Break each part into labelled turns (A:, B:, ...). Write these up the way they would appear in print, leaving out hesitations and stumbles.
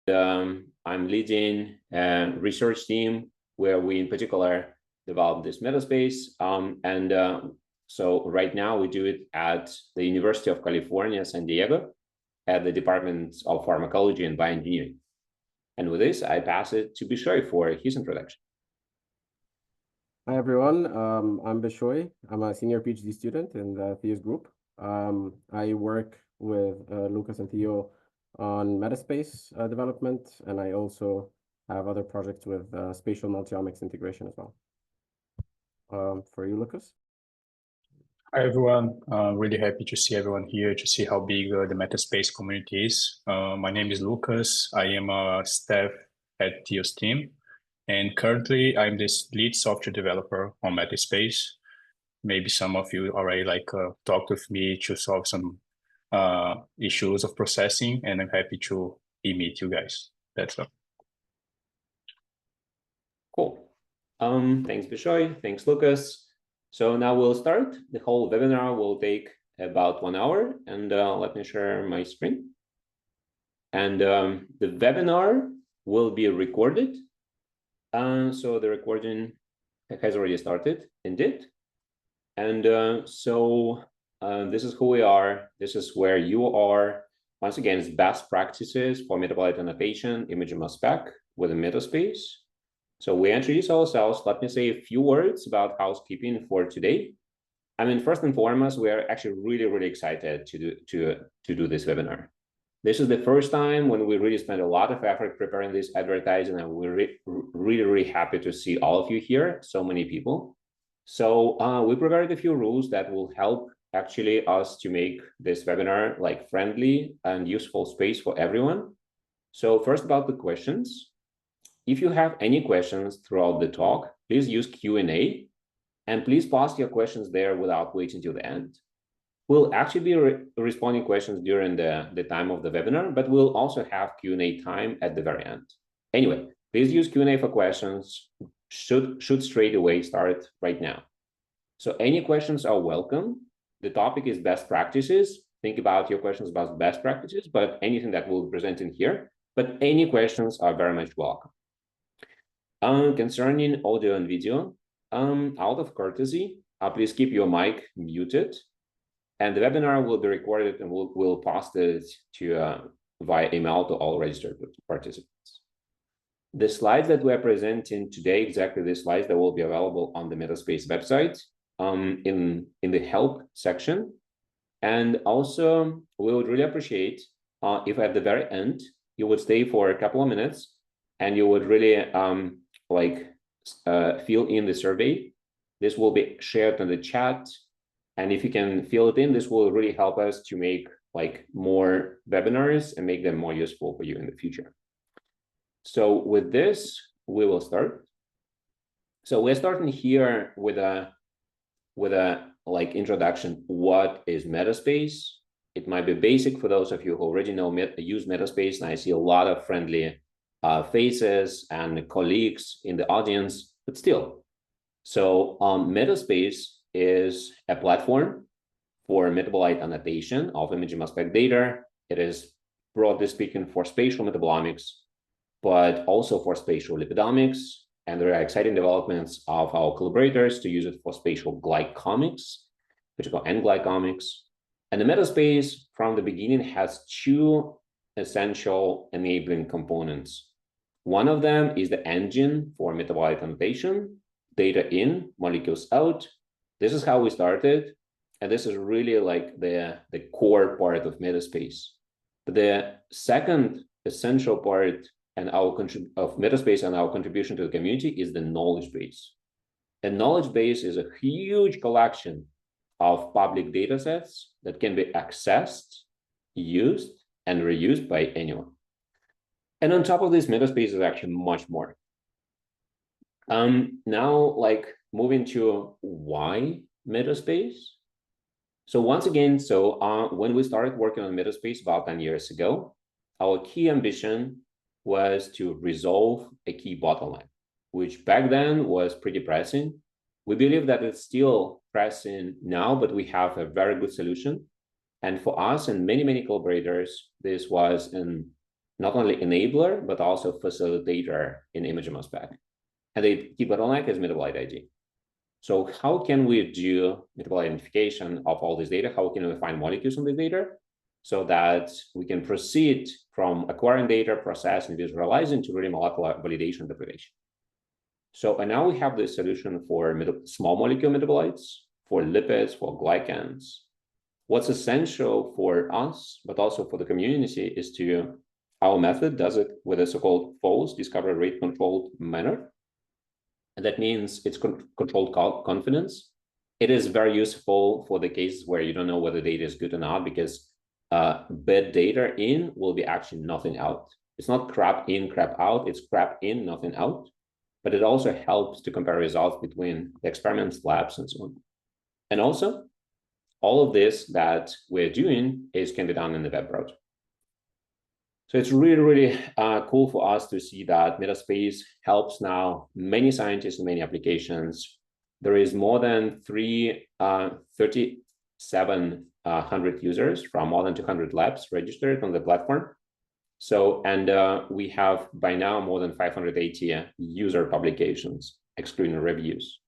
A: I'm leading a research team where we in particular develop this metaspace. So right now we do it at the University of California, San Diego, at the Department of Pharmacology and Bioengineering. And with this, I pass it to Bishoy for his introduction.
B: Hi, everyone. I'm Bishoy. I'm a senior PhD student in the Theo's group. I work with Lucas and Theo on metaspace development, and I also have other projects with spatial multiomics integration as well. For you, Lucas?
C: Hi, everyone. Really happy to see everyone here, to see how big the metaspace community is. My name is Lucas. I am a staff at Theo's team. And currently, I'm this lead software developer on metaspace. Maybe some of you already talked with me to solve some issues of processing, and I'm happy to meet you guys. That's all.
A: Cool. Thanks, Bishoy. Thanks, Lucas. So now we'll start. The whole webinar will take about 1 hour, and let me share my screen. And the webinar will be recorded. So the recording has already started, indeed. And this is who we are. This is where you are. Once again, it's best practices for metabolite annotation, image mass spec with a metaspace. So we introduce ourselves. Let me say a few words about housekeeping for today. I mean, first and foremost, we are actually really excited to do this webinar. This is the first time when we really spent a lot of effort preparing this advertising, and we're really happy to see all of you here, so many people. So we prepared a few rules that will help actually us to make this webinar like friendly and useful space for everyone. So first about the questions. If you have any questions throughout the talk, please use Q&A, and please post your questions there without waiting till the end. We'll actually be responding questions during the time of the webinar, but we'll also have Q&A time at the very end. Anyway, please use Q&A for questions. Should straight away start right now. So any questions are welcome. The topic is best practices. Think about your questions about best practices, but anything that we'll present in here, but any questions are very much welcome. Concerning audio and video, out of courtesy, please keep your mic muted. And the webinar will be recorded, and we'll post it via email to all registered participants. The slides that we're presenting today, exactly the slides that will be available on the Metaspace website in the help section. And also, we would really appreciate if at the very end, you would stay for a couple of minutes and you would really fill in the survey. This will be shared in the chat. And if you can fill it in, this will really help us to make more webinars and make them more useful for you in the future. So with this, we will start. So we're starting here with a introduction. What is Metaspace? It might be basic for those of you who already use Metaspace, and I see a lot of friendly faces and colleagues in the audience, but still. So Metaspace is a platform for metabolite annotation of image mass spec data. It is, broadly speaking, for spatial metabolomics, but also for spatial lipidomics. And there are exciting developments of our collaborators to use it for spatial glycomics, which we call N-glycomics. And the Metaspace from the beginning has two essential enabling components. One of them is the engine for metabolite annotation, data in, molecules out. This is how we started. And this is really the core part of Metaspace. But the second essential part of Metaspace and our contribution to the community is the knowledge base. A knowledge base is a huge collection of public data sets that can be accessed, used, and reused by anyone. And on top of this, Metaspace is actually much more. Now, moving to why Metaspace. So once again, when we started working on Metaspace about 10 years ago, our key ambition was to resolve a key bottleneck, which back then was pretty pressing. We believe that it's still pressing now, but we have a very good solution. And for us and many collaborators, this was an not only enabler, but also facilitator in ImageML spec. And the key bottleneck is metabolite ID. So how can we do metabolite identification of all this data? How can we find molecules on the data so that we can proceed from acquiring data, processing, visualizing to really molecular validation and interpretation? So, and now we have this solution for small molecule metabolites, for lipids, for glycans. What's essential for us, but also for the community, is our method does it with a so-called false discovery rate controlled manner. And that means it's controlled confidence. It is very useful for the cases where you don't know whether data is good or not, because bad data in will be actually nothing out. It's not crap in, crap out. It's crap in, nothing out. But it also helps to compare results between the experiments, labs, and so on. And also, all of this that we're doing can be done in the web browser. So it's really, really cool for us to see that METASPACE helps now many scientists in many applications. There is more than 3,700 users from more than 200 labs registered on the platform. So, and we have by now more than 580 user publications, excluding reviews.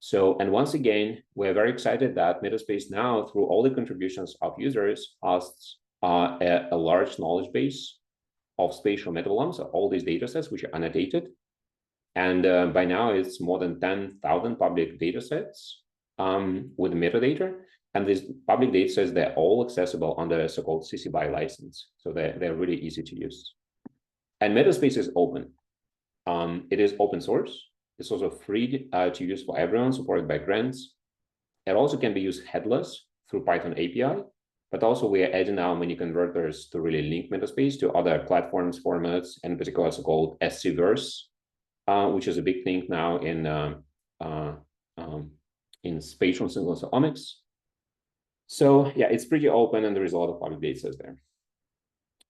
A: So, and once again, we're very excited that METASPACE now, through all the contributions of users, hosts a large knowledge base of spatial metabolomes, so all these data sets which are annotated. And by now it's more than 10,000 public data sets with metadata. And these public data sets, they're all accessible under a so-called CC BY license. So they're really easy to use. And METASPACE is open. It is open source. It's also free to use for everyone, supported by grants. It also can be used headless through Python API, but also we are adding now many converters to really link METASPACE to other platforms, formats, and in particular so-called SCVerse, which is a big thing now in spatial single-cell omics. So yeah, it's pretty open and there is a lot of public data sets there.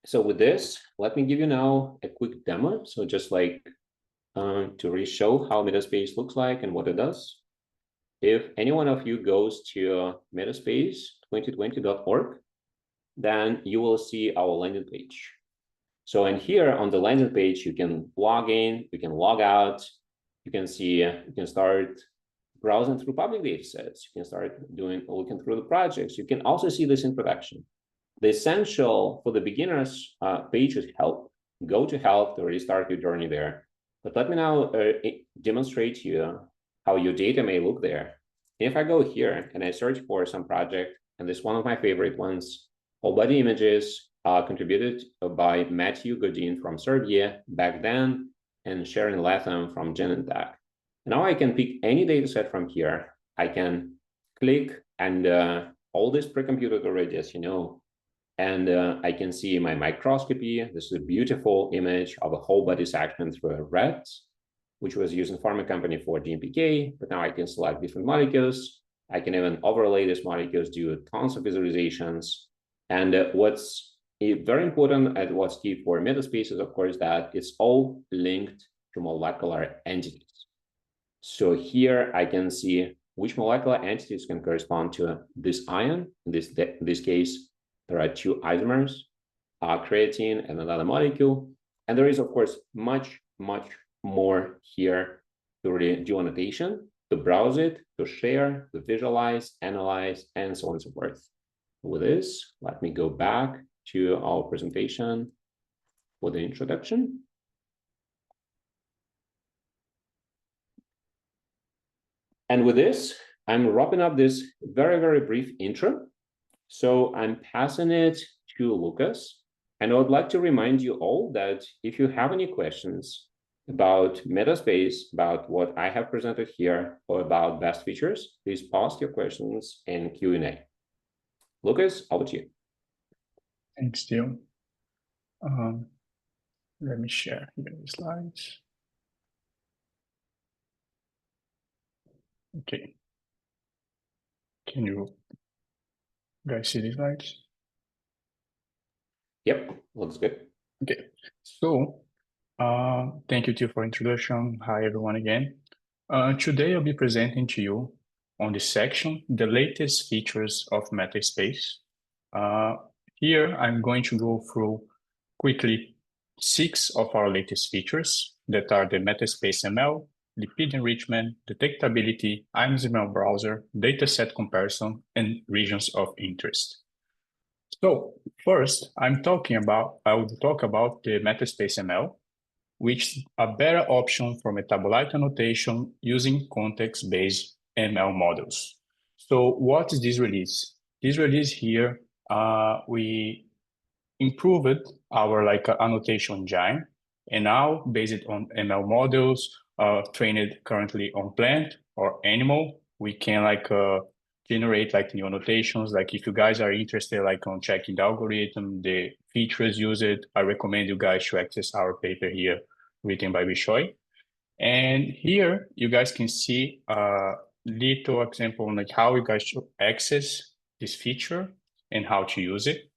A: So with this, let me give you now a quick demo. So just like to really show how METASPACE looks like and what it does. If any one of you goes to metaspace2020.org, then you will see our landing page. So in here on the landing page, you can log in, you can log out, you can see, you can start browsing through public data sets, you can start looking through the projects. You can also see this in production. The essential for the beginners page is help. Go to help to really start your journey there. But let me now demonstrate to you how your data may look there. If I go here and I search for some project, and this is one of my favorite ones, whole body images contributed by Matthew Godin from Serbia back then, and Sharon Latham from Genentech. Now I can pick any data set from here. I can click, and all this pre-computed already, as you know, and I can see my microscopy. This is a beautiful image of a whole body section through a rat, which was used in pharma company for DMPK, but now I can select different molecules. I can even overlay these molecules, do tons of visualizations. And what's very important and what's key for METASPACE is, of course, that it's all linked to molecular entities. So here I can see which molecular entities can correspond to this ion. In this case, there are two isomers, creatine and another molecule. And there is, of course, much, much more here to really do annotation, to browse it, to share, to visualize, analyze, and so on and so forth. With this, let me go back to our presentation for the introduction. And with this, I'm wrapping up this very, very brief intro. So I'm passing it to Lucas. And I would like to remind you all that if you have any questions about METASPACE, about what I have presented here, or about best features, please post your questions in Q&A. Lucas, over to you.
C: Thanks, Theo. Let me share here the slides. Okay. Can you guys see the slides?
A: Yep, looks good.
C: Okay, so thank you, Theo, for introduction. Hi, everyone again. Today I'll be presenting to you on this section the latest features of METASPACE. Here I'm going to go through quickly 6 of our latest features that are the METASPACE ML, lipid enrichment, detectability, IMSML browser, dataset comparison, and regions of interest. So first, I will talk about the METASPACE ML, which is a better option for metabolite annotation using context-based ML models. So what is this release? This release here, we improved our annotation engine, and now based on ML models trained currently on plant or animal, we can generate new annotations. Like if you guys are interested on checking the algorithm, the features used, I recommend you guys to access our paper here written by Bishoy. And here you guys can see a little example on how you guys should access this feature and how to use it.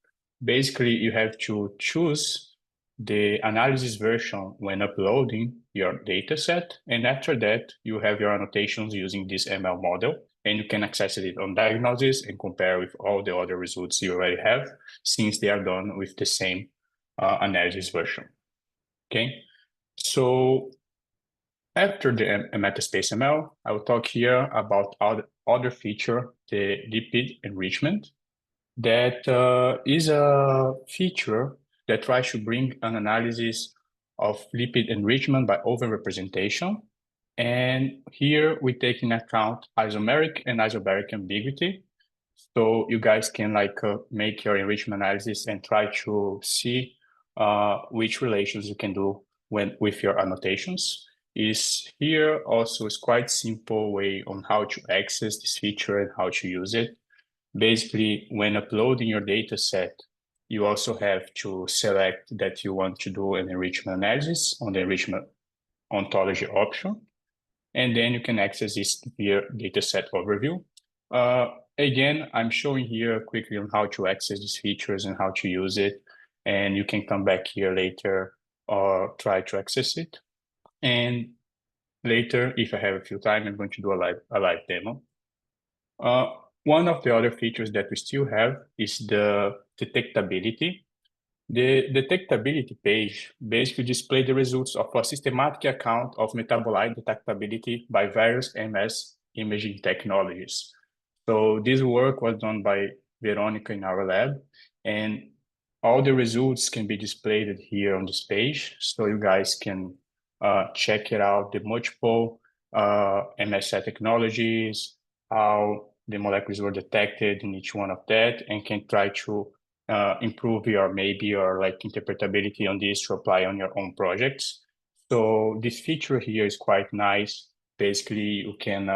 C: Basically, you have to choose the analysis version when uploading your data set. And after that, you have your annotations using this ML model, and you can access it on diagnosis and compare with all the other results you already have, since they are done with the same analysis version. Okay, so after the METASPACE ML, I will talk here about other feature, the lipid enrichment. That is a feature that tries to bring an analysis of lipid enrichment by overrepresentation. And here we take in account isomeric and isobaric ambiguity. So you guys can make your enrichment analysis and try to see which relations you can do with your annotations. Here also is quite simple way on how to access this feature and how to use it. Basically, when uploading your data set, you also have to select that you want to do an enrichment analysis on the enrichment ontology option. And then you can access this via dataset overview. Again, I'm showing here quickly on how to access these features and how to use it. And you can come back here later or try to access it. And later, if I have a few time, I'm going to do a live demo. One of the other features that we still have is the detectability. The detectability page basically displays the results of a systematic account of metabolite detectability by various MS imaging technologies. So this work was done by Veronica in our lab, and all the results can be displayed here on this page. So you guys can check it out, the multiple MSI technologies, how the molecules were detected in each one of that, and can try to improve your interpretability on this to apply on your own projects. So this feature here is quite nice. Basically, you can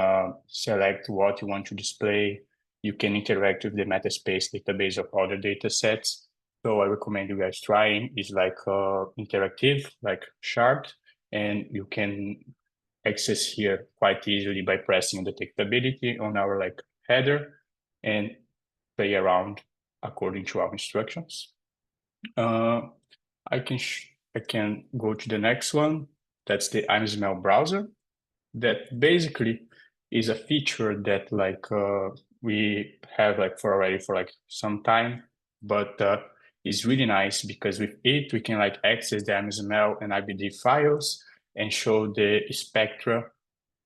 C: select what you want to display. You can interact with the MetaSpace database of other data sets. So I recommend you guys trying. It's interactive, like chart, and you can access here quite easily by pressing detectability on our header and play around according to our instructions. I can go to the next one. That's the IMSML browser. That basically is a feature that we have already for some time, but it's really nice because with it we can access the IMSML and IBD files and show the spectra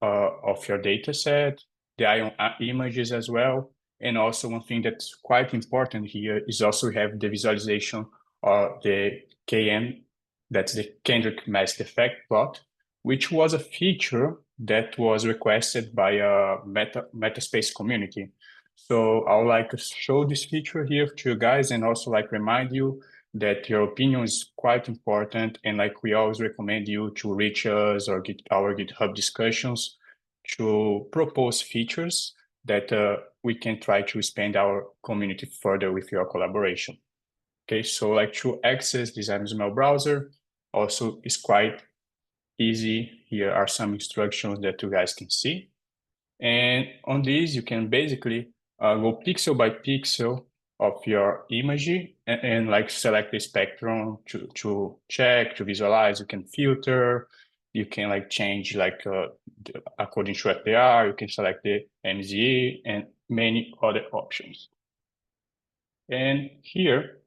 C: of your data set, the ion images as well. And also one thing that's quite important here is also we have the visualization of the KM, that's the Kendrick mask effect plot, which was a feature that was requested by a MetaSpace community. So I would like to show this feature here to you guys and also remind you that your opinion is quite important. And we always recommend you to reach us or our GitHub discussions to propose features that we can try to expand our community further with your collaboration. Okay, so to access this IMSML browser also is quite easy. Here are some instructions that you guys can see. And on these, you can basically go pixel by pixel of your image and select the spectrum to check, to visualize. You can filter, you can change according to what they are. You can select the MZE and many other options. And here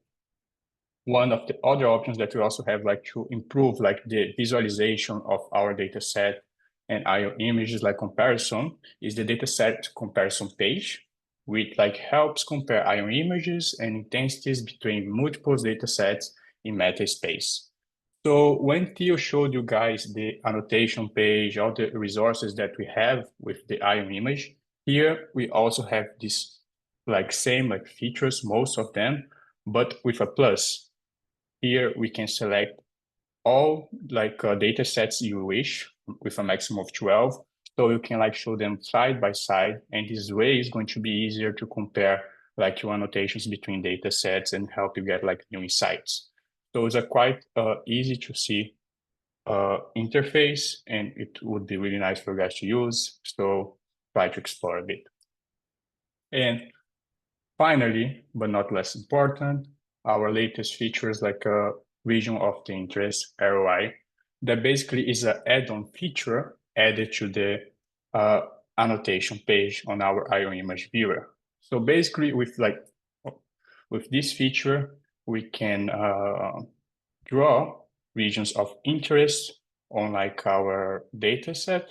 C: one of the other options that we also have like to improve like the visualization of our data set and IO images like comparison is the data set comparison page, which like helps compare IO images and intensities between multiple data sets in MetaSpace. So when Theo showed you guys the annotation page, all the resources that we have with the IO image, here we also have this like same like features, most of them, but with a plus. Here we can select all like data sets you wish with a maximum of 12. So you can like show them side by side. And this way is going to be easier to compare like your annotations between data sets and help you get like new insights. So it's a quite easy to see interface, and it would be really nice for you guys to use. So try to explore a bit. And finally, but not less important, our latest features like a region of the interest, ROI, that basically is an add-on feature added to the annotation page on our IO image viewer. So basically with this feature, we can draw regions of interest on like our data set,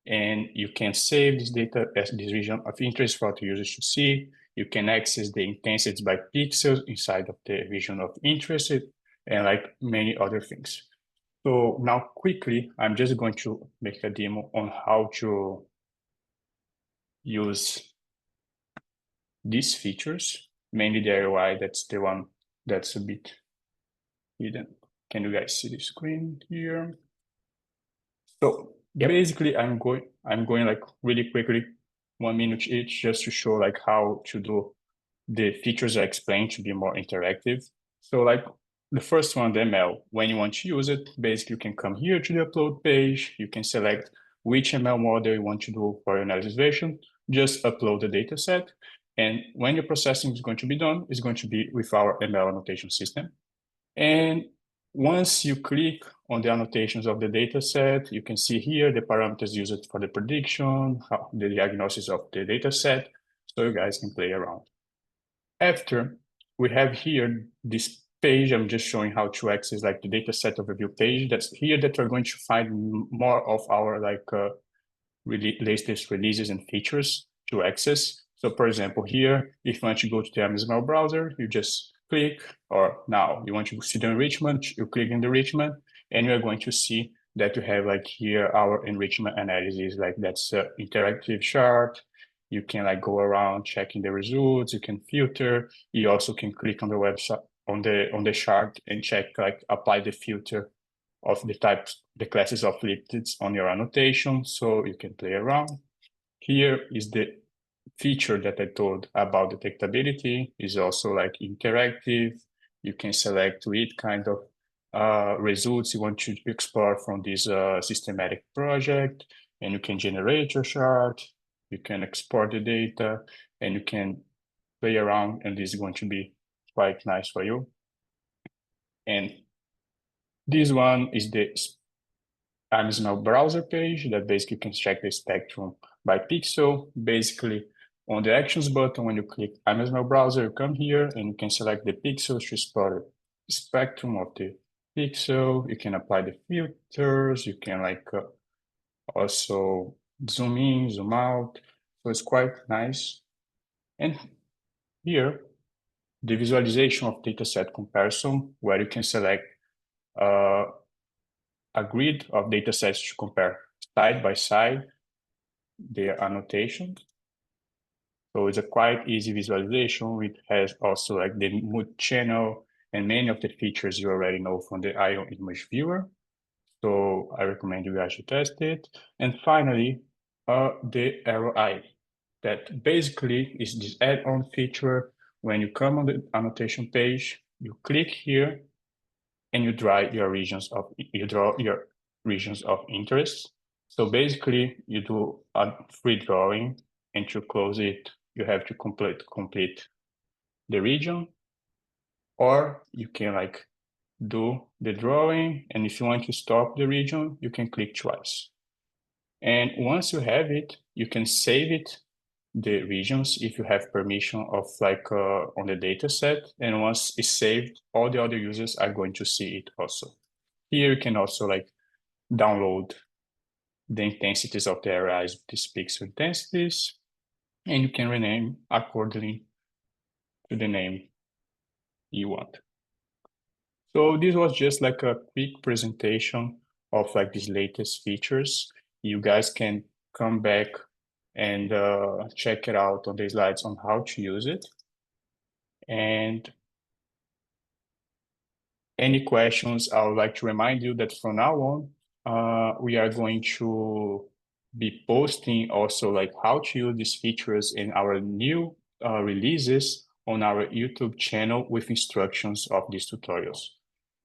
C: and you can save this data as this region of interest for the users to see. You can access the intensities by pixels inside of the region of interest and like many other things. So now quickly, I'm just going to make a demo on how to use these features, mainly the ROI, that's the one that's a bit hidden. Can you guys see the screen here? So basically I'm going like really quickly, 1 minute each, just to show like how to do the features I explained to be more interactive. So like the first one, the ML, when you want to use it, basically you can come here to the upload page. You can select which ML model you want to do for your analysis version, just upload the data set. And when your processing is going to be done, it's going to be with our ML annotation system. And once you click on the annotations of the data set, you can see here the parameters used for the prediction, the diagnosis of the data set, so you guys can play around. After, we have here this page. I'm just showing how to access like the data set overview page. That's here that we're going to find more of our like latest releases and features to access. So for example, here, if you want to go to the Amazon browser, you just click, or now you want to see the enrichment, you click in the enrichment, and you're going to see that you have like here our enrichment analysis, like that's an interactive chart. You can like go around checking the results, you can filter, you also can click on the website, on the chart and check like apply the filter of the types, the classes of lipids on your annotation, so you can play around. Here is the feature that I told about detectability, is also like interactive. You can select which kind of results you want to explore from this systematic project, and you can generate your chart, you can export the data, and you can play around, and this is going to be quite nice for you. And this one is the Amazon browser page that basically can check the spectrum by pixel. Basically, on the actions button, when you click Amazon browser, you come here and you can select the pixels to explore the spectrum of the pixel. You can apply the filters. You can like also zoom in, zoom out. So it's quite nice. And here, the visualization of dataset comparison, where you can select a grid of data sets to compare side by side their annotation. So it's a quite easy visualization. It has also like the mood channel and many of the features you already know from the IO image viewer. So I recommend you guys to test it. And finally, the ROI, that basically is this add-on feature. When you come on the annotation page, you click here and you draw your regions of interest. So basically, you do a free drawing, and to close it, you have to complete the region, or you can like do the drawing, and if you want to stop the region, you can click twice. And once you have it, you can save it the regions if you have permission of like on the data set. And once it's saved, all the other users are going to see it also. Here you can also like download the intensities of the areas with these pixel intensities, and you can rename accordingly to the name you want. So this was just like a quick presentation of like these latest features. You guys can come back and check it out on the slides on how to use it. And any questions, I would like to remind you that from now on, we are going to be posting also like how to use these features in our new releases on our YouTube channel with instructions of these tutorials.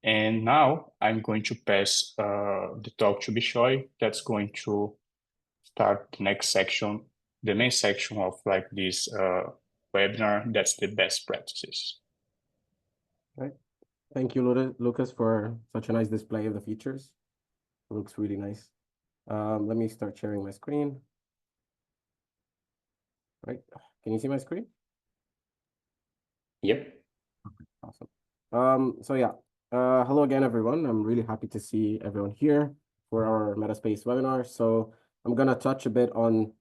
C: And now I'm going to pass the talk to Bishoy. That's going to start the next section, the main section of like this webinar. That's the best practices.
B: Right. Thank you, Lucas, for such a nice display of the features. It looks really nice. Let me start sharing my screen. Right. Can you see my screen?
A: Yep.
B: Awesome. So yeah, hello again, everyone. I'm really happy to see everyone here for our MetaSpace webinar. So I'm gonna touch a bit on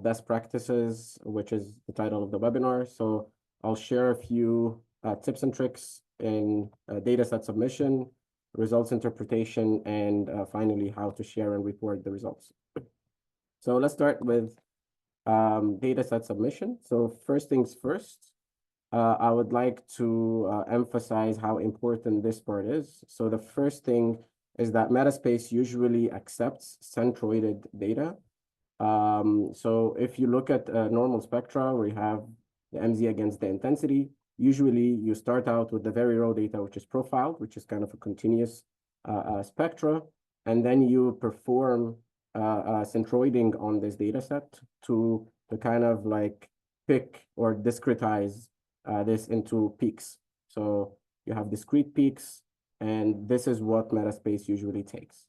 B: best practices, which is the title of the webinar. So I'll share a few tips and tricks in data set submission, results interpretation, and finally how to share and report the results. So let's start with data set submission. So first things first, I would like to emphasize how important this part is. So the first thing is that Metaspace usually accepts centroided data. So if you look at normal spectra where you have the MZ against the intensity, usually you start out with the very raw data, which is profiled, which is kind of a continuous spectra, and then you perform centroiding on this data set to kind of like pick or discretize this into peaks. So you have discrete peaks, and this is what Metaspace usually takes.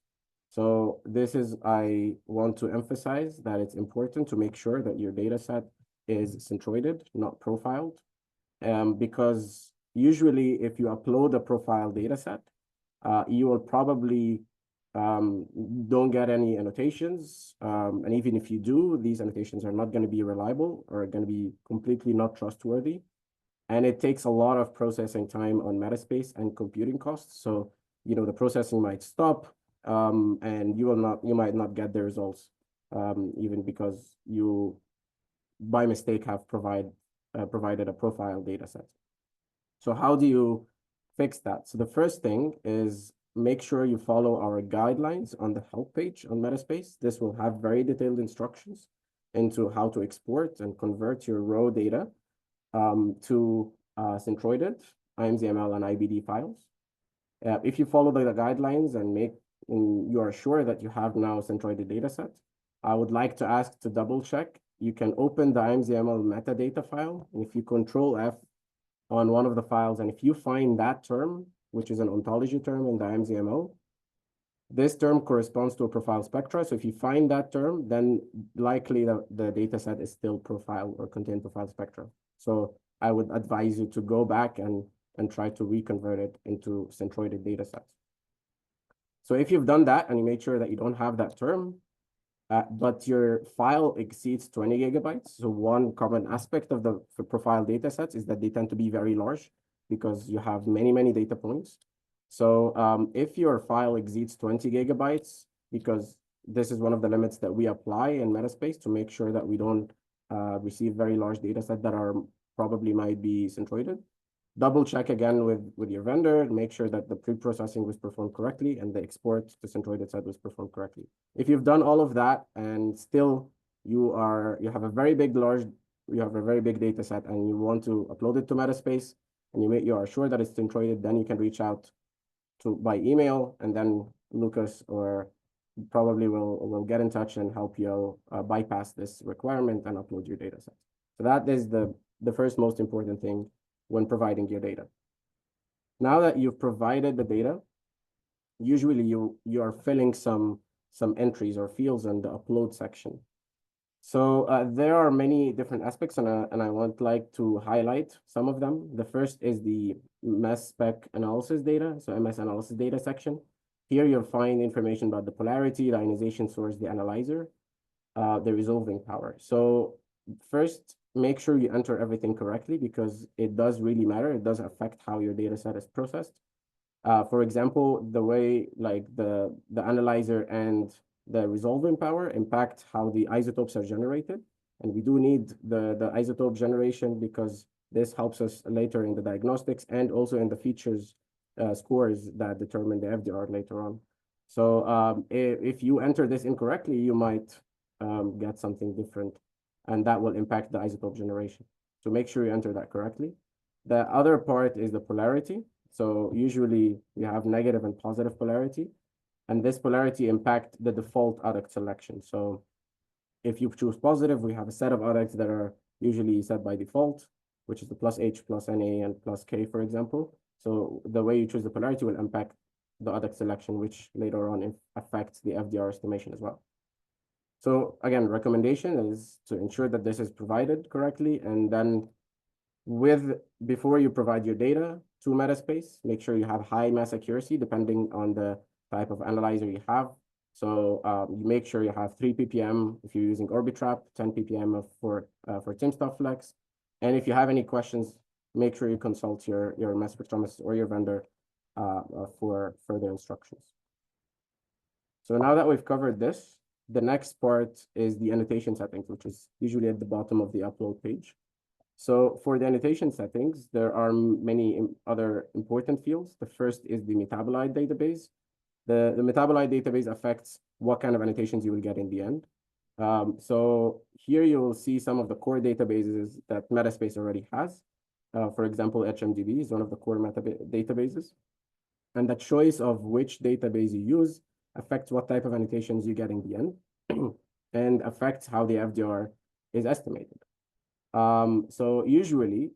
B: So this is, I want to emphasize that it's important to make sure that your data set is centroided, not profiled, because usually if you upload a profile data set, you will probably don't get any annotations. And even if you do, these annotations are not going to be reliable or going to be completely not trustworthy. And it takes a lot of processing time on Metaspace and computing costs. So, you know, the processing might stop, and you might not get the results, even because you, by mistake, have provided a profile data set. So how do you fix that? So the first thing is make sure you follow our guidelines on the help page on Metaspace. This will have very detailed instructions into how to export and convert your raw data to centroided IMZML and IBD files. If you follow the guidelines and you are sure that you have now centroided data set, I would like to ask to double check. You can open the IMZML metadata file, and if you Control F on one of the files, and if you find that term, which is an ontology term in the IMZML, this term corresponds to a profile spectra. So if you find that term, then likely the data set is still profile or contain profile spectra. So I would advise you to go back and try to reconvert it into centroided data sets. So if you've done that and you made sure that you don't have that term, but your file exceeds 20 gigabytes. So one common aspect of the profile data sets is that they tend to be very large because you have many, many data points. So if your file exceeds 20 gigabytes, because this is one of the limits that we apply in Metaspace to make sure that we don't receive very large data sets that are probably might be centroided. Double check again with your vendor, make sure that the pre-processing was performed correctly and the export to centroided set was performed correctly. If you've done all of that and still you have a very big data set and you want to upload it to Metaspace and you are sure that it's centroided, then you can reach out by email, and then Lucas or probably will get in touch and help you bypass this requirement and upload your data set. So that is the first most important thing when providing your data. Now that you've provided the data, usually you are filling some entries or fields in the upload section. So there are many different aspects, and I would like to highlight some of them. The first is the mass spec analysis data, so MS analysis data section. Here you'll find information about the polarity, the ionization source, the analyzer, the resolving power. So first, make sure you enter everything correctly because it does really matter. It does affect how your data set is processed. For example, the way like the analyzer and the resolving power impact how the isotopes are generated. And we do need the isotope generation because this helps us later in the diagnostics and also in the features scores that determine the FDR later on. So if you enter this incorrectly, you might get something different, and that will impact the isotope generation. So make sure you enter that correctly. The other part is the polarity. So usually you have negative and positive polarity, and this polarity impact the default adduct selection. So if you choose positive, we have a set of adducts that are usually set by default, which is the plus H, plus Na, and plus K, for example. So the way you choose the polarity will impact the adduct selection, which later on affects the FDR estimation as well. So again, recommendation is to ensure that this is provided correctly, and then before you provide your data to Metaspace, make sure you have high mass accuracy depending on the type of analyzer you have. So you make sure you have 3 ppm if you're using Orbitrap, 10 ppm for timsTOF Flex. And if you have any questions, make sure you consult your mass spectrometrist or your vendor for further instructions. So now that we've covered this, the next part is the annotation settings, which is usually at the bottom of the upload page. So for the annotation settings, there are many other important fields. The first is the metabolite database. The metabolite database affects what kind of annotations you will get in the end. So here you will see some of the core databases that Metaspace already has. For example, HMDB is one of the core databases. And the choice of which database you use affects what type of annotations you get in the end and affects how the FDR is estimated. So usually,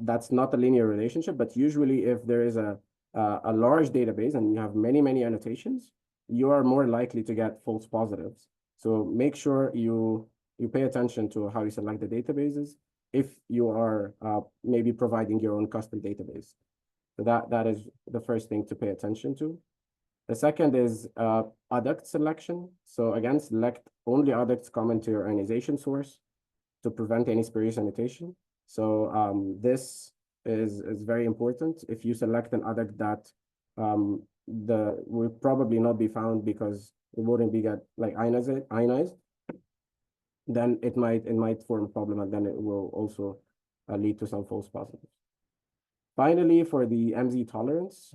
B: that's not a linear relationship, but usually if there is a large database and you have many annotations, you are more likely to get false positives. So make sure you pay attention to how you select the databases if you are maybe providing your own custom database. So that is the first thing to pay attention to. The second is adduct selection. So again, select only adducts common to your ionization source to prevent any spurious annotation. So this is very important. If you select an adduct that will probably not be found because it wouldn't be like ionized, then it might form a problem, and then it will also lead to some false positives. Finally, for the MZ tolerance,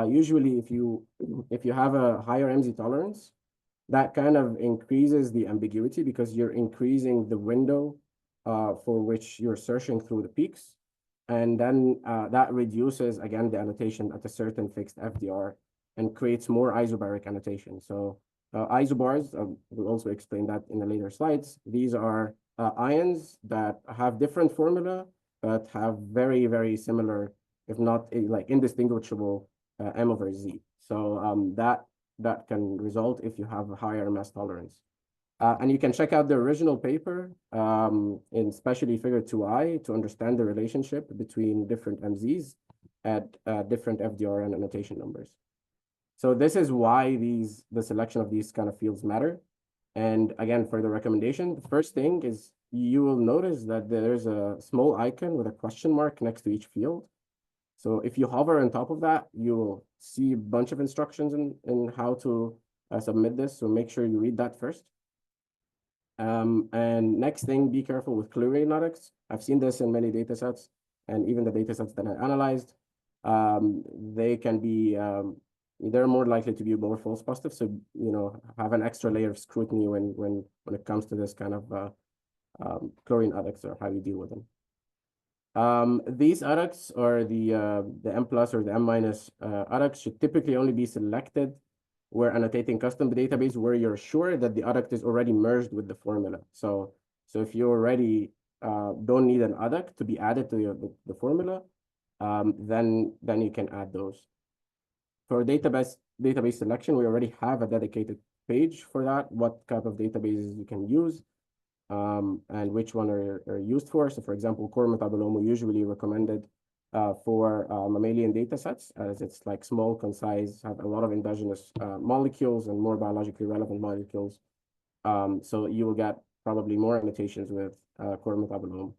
B: usually if you have a higher MZ tolerance, that kind of increases the ambiguity because you're increasing the window for which you're searching through the peaks. And then that reduces, again, the annotation at a certain fixed FDR and creates more isobaric annotation. So isobars, we'll also explain that in the later slides. These are ions that have different formula, but have very similar, if not like indistinguishable M over Z. So that can result if you have a higher mass tolerance. And you can check out the original paper in especially figure 2I to understand the relationship between different MZs at different FDR and annotation numbers. So this is why the selection of these kind of fields matter. And again, for the recommendation, the first thing is you will notice that there's a small icon with a question mark next to each field. So if you hover on top of that, you will see a bunch of instructions in how to submit this. So make sure you read that first. And next thing, be careful with chlorine adducts. I've seen this in many data sets, and even the data sets that I analyzed, they can be, they're more likely to be more false positive. So, have an extra layer of scrutiny when it comes to this kind of chlorine adducts or how you deal with them. These adducts or the M plus or the M minus adducts should typically only be selected where annotating custom database where you're sure that the adduct is already merged with the formula. So if you already don't need an adduct to be added to the formula, then you can add those. For database selection, we already have a dedicated page for that, what type of databases you can use. and which one are used for. So for example, core metabolome usually recommended for mammalian data sets, as it's like small, concise, have a lot of endogenous molecules and more biologically relevant molecules. So you will get probably more annotations with core metabolome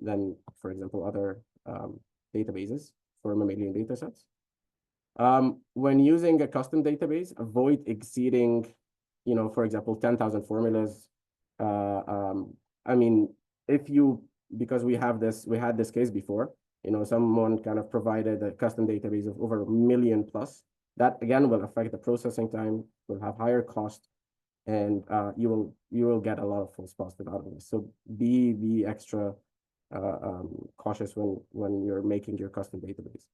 B: than, for example, other databases for mammalian data sets. When using a custom database, avoid exceeding, for example, 10,000 formulas. I mean, because we had this case before, someone kind of provided a custom database of over 1 million plus. That again will affect the processing time, will have higher cost, and you will get a lot of false positive out of this. So be extra cautious when you're making your custom database.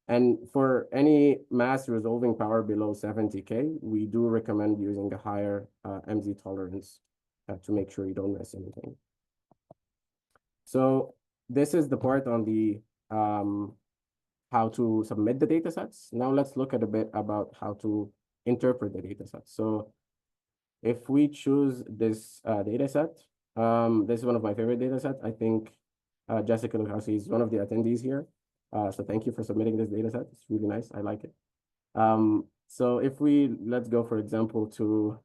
B: And for any mass resolving power below 70K, we do recommend using a higher MZ tolerance to make sure you don't miss anything. So this is the part on the how to submit the data sets. Now let's look at a bit about how to interpret the data sets. So if we choose this data set, this is one of my favorite data sets. I think Jessica Lukowski is one of the attendees here. So thank you for submitting this data set. It's really nice. I like it. So if let's go, for example, to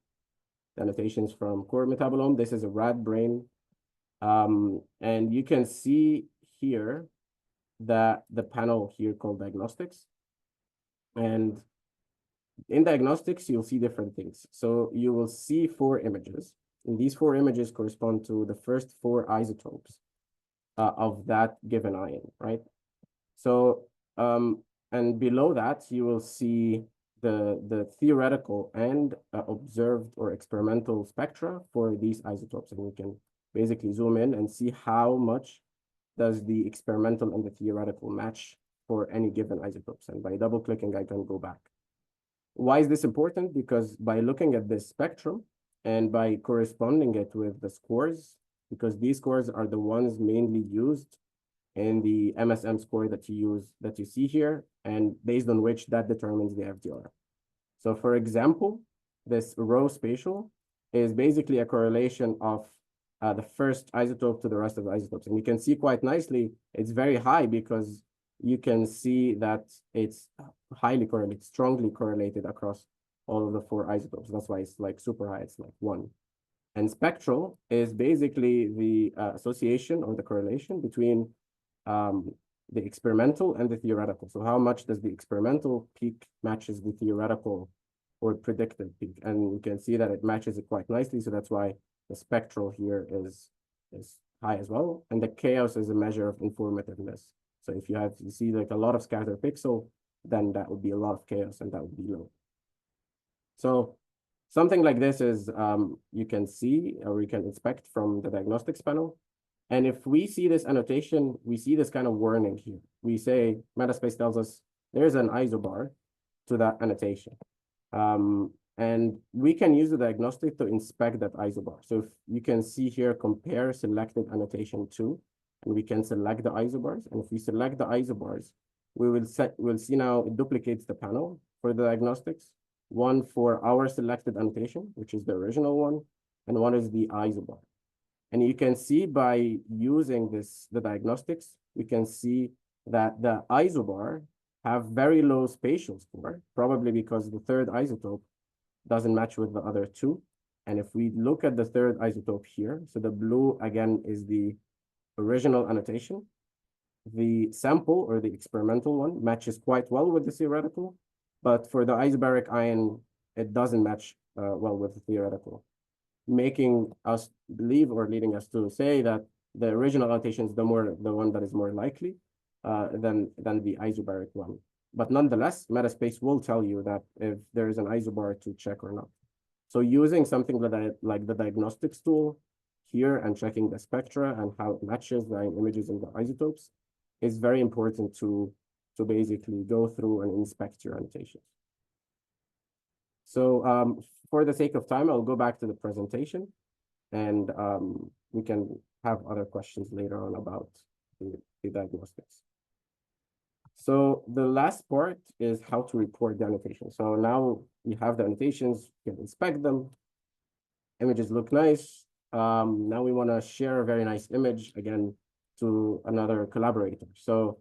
B: the annotations from core metabolome. This is a rat brain. And you can see here that the panel here called diagnostics. And in diagnostics, you'll see different things. So you will see 4 images. And these 4 images correspond to the first 4 isotopes of that given ion, right? So, and below that, you will see the theoretical and observed or experimental spectra for these isotopes. And we can basically zoom in and see how much does the experimental and the theoretical match for any given isotopes. And by double clicking, I can go back. Why is this important? Because by looking at this spectrum and by corresponding it with the scores, because these scores are the ones mainly used in the MSM score that you see here, and based on which that determines the FDR. So for example, this row spatial is basically a correlation of the first isotope to the rest of the isotopes. And you can see quite nicely, it's very high because you can see that it's highly correlated, strongly correlated across all of the 4 isotopes. That's why it's like super high, it's like 1. And spectral is basically the association or the correlation between the experimental and the theoretical. So how much does the experimental peak matches the theoretical or predicted peak? And you can see that it matches it quite nicely. So that's why the spectral here is high as well. And the chaos is a measure of informativeness. So if you see like a lot of scatter pixel, then that would be a lot of chaos and that would be low. So something like this is you can see or you can inspect from the diagnostics panel. And if we see this annotation, we see this kind of warning here. We say METASPACE tells us there's an isobar to that annotation. And we can use the diagnostic to inspect that isobar. So if you can see here, compare selected annotation to, and we can select the isobars. And if we select the isobars, we'll see now it duplicates the panel for the diagnostics. One for our selected annotation, which is the original one, and one is the isobar. And you can see by using the diagnostics, we can see that the isobar have very low spatial score, probably because the 3rd isotope doesn't match with the other 2. And if we look at the 3rd isotope here, so the blue again is the original annotation. The sample or the experimental one matches quite well with the theoretical, but for the isobaric ion, it doesn't match well with the theoretical, making us believe or leading us to say that the original annotation is the one that is more likely than the isobaric one. But nonetheless, METASPACE will tell you that if there is an isobar to check or not. So using something like the diagnostics tool here and checking the spectra and how it matches the images in the isotopes is very important to basically go through and inspect your annotations. So for the sake of time, I'll go back to the presentation and we can have other questions later on about the diagnostics. So the last part is how to report the annotation. So now you have the annotations, you can inspect them. Images look nice. now we want to share a very nice image again to another collaborator. So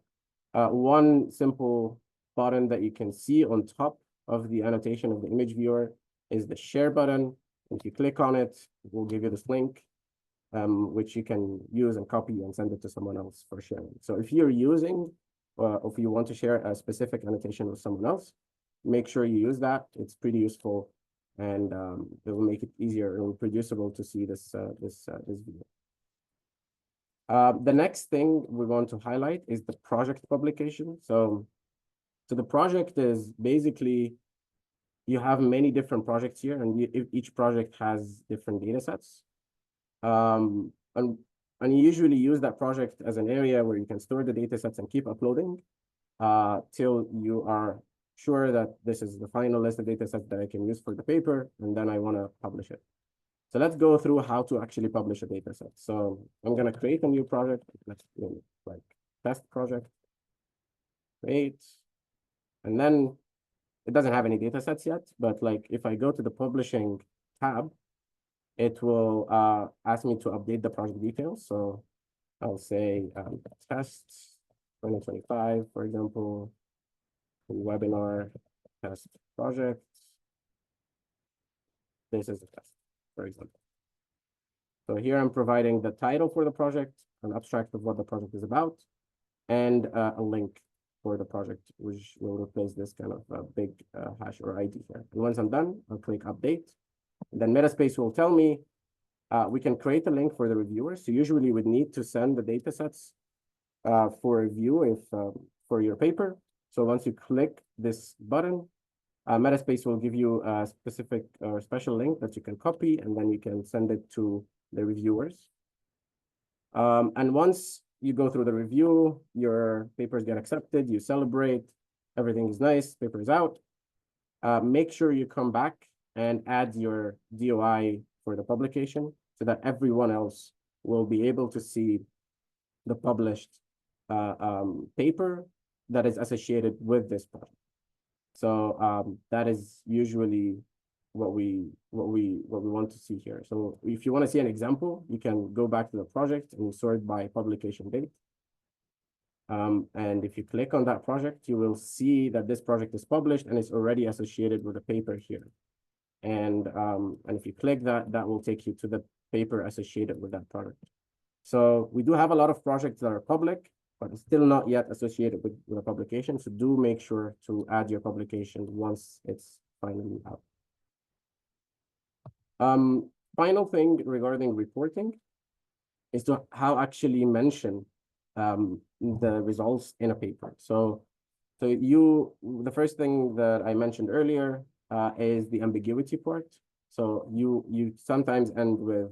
B: one simple button that you can see on top of the annotation of the image viewer is the share button. If you click on it, it will give you this link, which you can use and copy and send it to someone else for sharing. So if you're using, if you want to share a specific annotation with someone else, make sure you use that. It's pretty useful, and it will make it easier and reproducible to see this video. The next thing we want to highlight is the project publication. So the project is basically, you have many different projects here, and each project has different data sets. And you usually use that project as an area where you can store the data sets and keep uploading till you are sure that this is the final list of data sets that I can use for the paper, and then I want to publish it. So let's go through how to actually publish a data set. So I'm going to create a new project. Let's name it like test project, create, and then it doesn't have any data sets yet, but like if I go to the publishing tab, it will ask me to update the project details. So I'll say test 2025, for example, webinar test project. This is the test, for example. So here I'm providing the title for the project, an abstract of what the project is about, and a link for the project, which will replace this kind of big hash or ID here. And once I'm done, I'll click update. Then Metaspace will tell me we can create a link for the reviewer. So usually we'd need to send the data sets for review if for your paper. So once you click this button, Metaspace will give you a specific or special link that you can copy, and then you can send it to the reviewers. And once you go through the review, your papers get accepted, you celebrate, everything is nice, paper is out. Make sure you come back and add your DOI for the publication so that everyone else will be able to see the published paper that is associated with this project. So that is usually what we want to see here. So if you want to see an example, you can go back to the project and sort by publication date. And if you click on that project, you will see that this project is published and it's already associated with a paper here. And if you click that, that will take you to the paper associated with that project. So we do have a lot of projects that are public, but still not yet associated with a publication. So do make sure to add your publication once it's finally out. Final thing regarding reporting is to how actually mention the results in a paper. So the first thing that I mentioned earlier is the ambiguity part. So you sometimes end with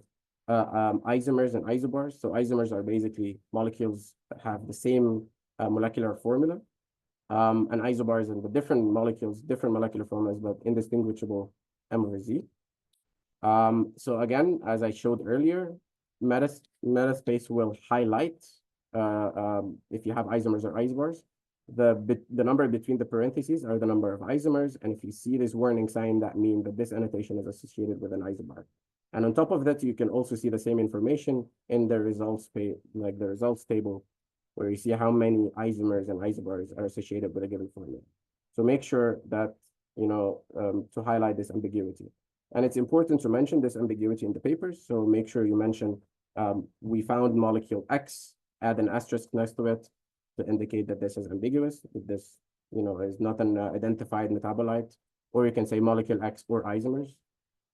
B: isomers and isobars. So isomers are basically molecules that have the same molecular formula, and isobars are the different molecules, different molecular formulas, but indistinguishable M over Z. So again, as I showed earlier, Metaspace will highlight if you have isomers or isobars. The number between the parentheses are the number of isomers, and if you see this warning sign, that means that this annotation is associated with an isobar. And on top of that, you can also see the same information in the results like the results table, where you see how many isomers and isobars are associated with a given formula. So make sure that to highlight this ambiguity. And it's important to mention this ambiguity in the papers. So make sure you mention we found molecule X, add an asterisk next to it to indicate that this is ambiguous, that this is not an identified metabolite, or you can say molecule X or isomers.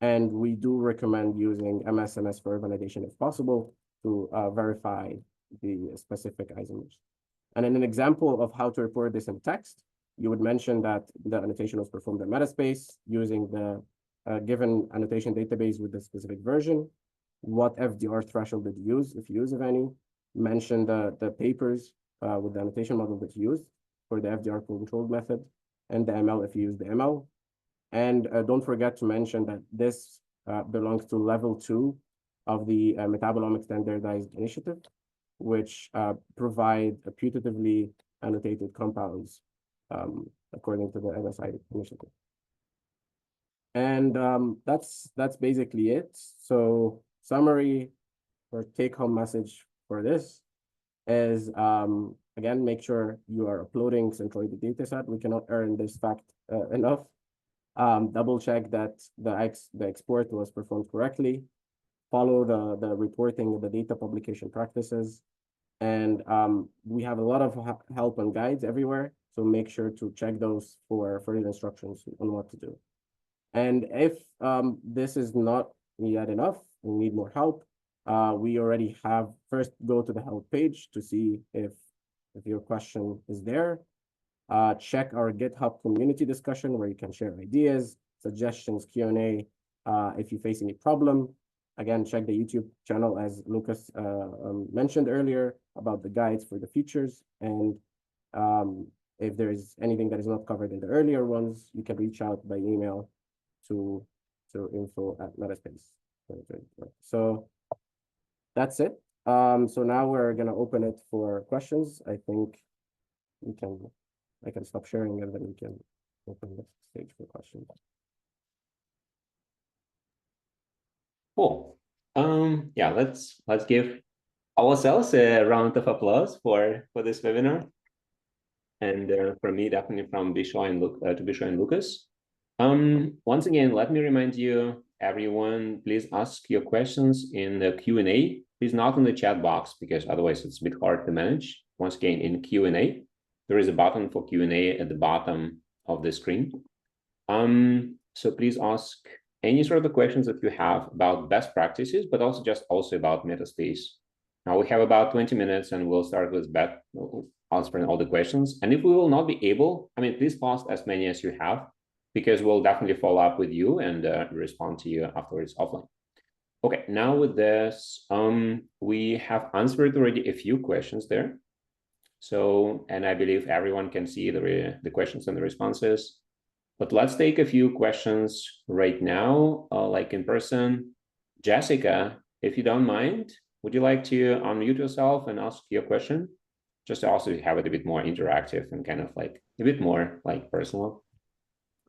B: And we do recommend using MS for validation if possible to verify the specific isomers. And in an example of how to report this in text, you would mention that the annotation was performed in Metaspace using the given annotation database with the specific version, what FDR threshold did you use, if you use of any, mention the papers with the annotation model that you used for the FDR controlled method, and the ML if you use the ML. And don't forget to mention that this belongs to level 2 of the Metabolomic Standardized Initiative, which provide putatively annotated compounds according to the MSI initiative. And that's basically it. So summary or take-home message for this is, again, make sure you are uploading centroid data set. We cannot earn this fact enough. Double check that the export was performed correctly. Follow the reporting of the data publication practices. And we have a lot of help and guides everywhere. So make sure to check those for further instructions on what to do. And if this is not yet enough, we need more help. We already have, first go to the help page to see if your question is there. Check our GitHub community discussion where you can share ideas, suggestions, Q&A, if you face any problem. Again, check the YouTube channel, as Lucas mentioned earlier, about the guides for the features. And if there is anything that is not covered in the earlier ones, you can reach out by email to info@metaspace. So that's it. So now we're gonna open it for questions. I think I can stop sharing and then we can open the stage for questions.
A: Cool. Yeah, let's give ourselves a round of applause for this webinar. And for me, definitely from Bishoy and Lucas. Once again, let me remind you, everyone, please ask your questions in the Q&A. Please not in the chat box, because otherwise it's a bit hard to manage. Once again, in Q&A, there is a button for Q&A at the bottom of the screen. So please ask any sort of questions that you have about best practices, but also about Metaspace. Now we have about 20 minutes and we'll start with answering all the questions. And if we will not be able, please post as many as you have, because we'll definitely follow up with you and respond to you afterwards offline. Okay, now with this, we have answered already a few questions there. So, and I believe everyone can see the questions and the responses. But let's take a few questions right now, like in person. Jessica, if you don't mind, would you like to unmute yourself and ask your question? Just to also have it a bit more interactive and kind of like a bit more like personal,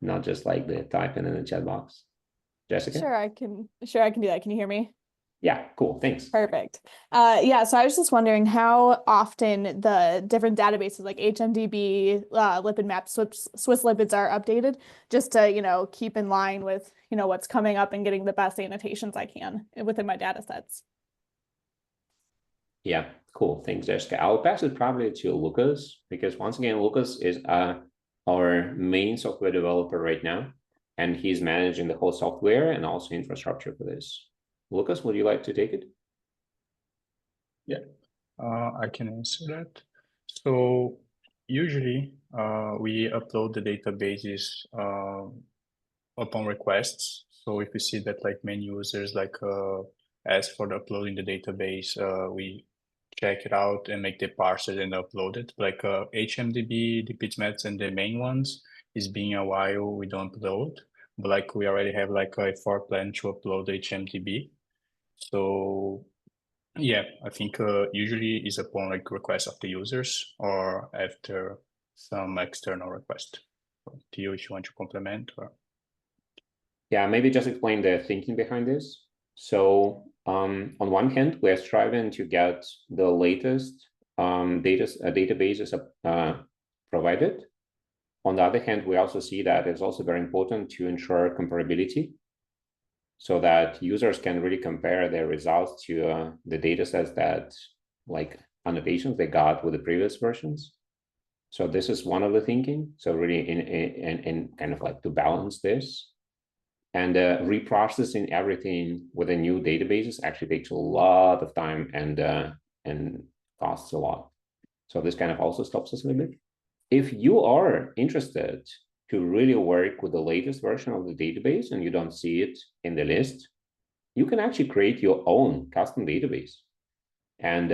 A: not just like the typing in the chat box. Jessica?
D: Sure, I can do that. Can you hear me?
A: Yeah, cool, thanks.
D: Perfect. Yeah, so I was just wondering how often the different databases like HMDB, lipid map, Swiss lipids are updated, just to, keep in line with, what's coming up and getting the best annotations I can within my data sets.
A: Yeah, cool, thanks, Jessica. I'll pass it probably to Lucas, because once again, Lucas is our main software developer right now, and he's managing the whole software and also infrastructure for this. Lucas, would you like to take it?
C: Yeah, I can answer that. So usually we upload the databases upon requests. So if we see that like many users ask for the uploading the database, we check it out and make the parser and upload it. Like HMDB, DPTMETs, and the main ones is being a while we don't upload, but like we already have like a plan to upload HMDB. So yeah, I think usually is upon like request of the users or after some external request. Theo, if you want to complement or.
A: Yeah, maybe just explain the thinking behind this. So on one hand, we're striving to get the latest databases provided. On the other hand, we also see that it's also very important to ensure comparability, so that users can really compare their results to the data sets that, like, annotations they got with the previous versions. So this is one of the thinking. So really in kind of like to balance this. And reprocessing everything with a new databases actually takes a lot of time and costs a lot. So this kind of also stops us a little bit. If you are interested to really work with the latest version of the database and you don't see it in the list, you can actually create your own custom database. And